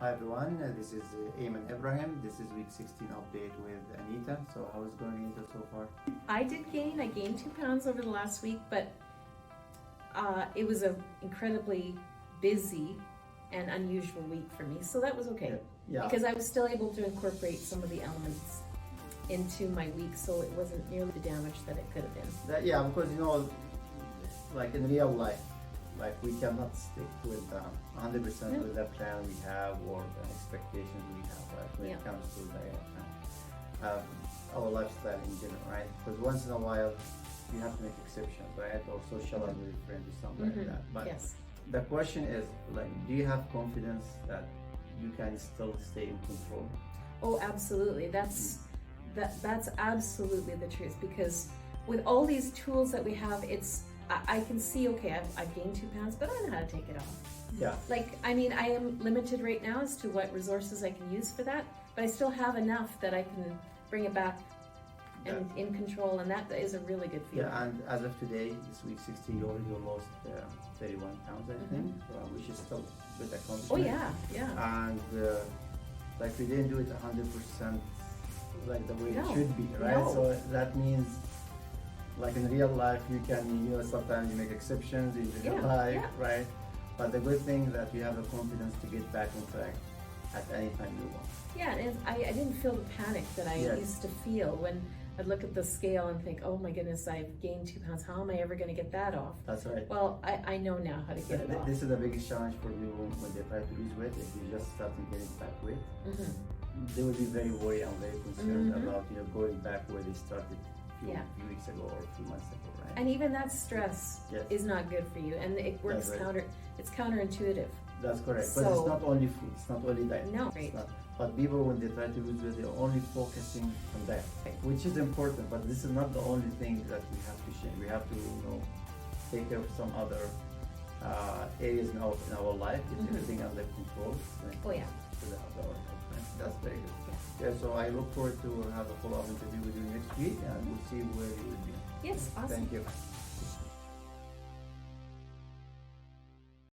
Hi everyone, this is Ayman Ibrahim. This is week 16 update with Anita. So how is going, Anita, so far? I gained 2 pounds over the last week, but it was an incredibly busy and unusual week for me, so that was okay. Yeah. Because I was still able to incorporate some of the elements into my week, so it wasn't nearly the damage that it could have been. Yeah, because like in real life, like we cannot stick with 100% with the plan we have or the expectations we have, right? When it comes to our lifestyle in general, right? Because once in a while you have to make exceptions, right? Or socialize with your friends or something like that. But yes. The question is, like, do you have confidence that you can still stay in control? Oh, absolutely. That's absolutely the truth, because with all these tools that we have, I can see, okay, I've gained 2 pounds, but I know how to take it off. Yeah. Like, I mean, I am limited right now as to what resources I can use for that, but I still have enough that I can bring it back and in control, and that is a really good feeling. Yeah, and as of today, this week 60, you already lost 31 pounds, I think, which is still good accomplishment. Oh yeah. And like we didn't do it 100% like the way it No. should be, right? No. So that means, like in real life, you can, sometimes you make exceptions in real life, right? But the good thing that you have the confidence to get back on track at any time you want. Yeah, and I didn't feel the panic that I used to feel when I'd look at the scale and think, oh my goodness, I've gained 2 pounds. How am I ever going to get that off? That's right. Well, I know now how to get it off. This is the biggest challenge for people when they try to lose weight. If you just start to get back weight, they will be very worried and very concerned about going back where they started a few weeks ago or a few months ago, right? And even that stress is not good for you, and it works it's counterintuitive. That's correct. So, but it's not only food, it's not only diet. No, right. But people, when they try to lose weight, they're only focusing on that, which is important, but this is not the only thing that we have to change. We have to, take care of some other areas in our life, get everything under control. Oh yeah. That's very good. Yeah, so I look forward to have a follow-up interview with you next week, and we'll see where you will be. Yes, awesome. Thank you.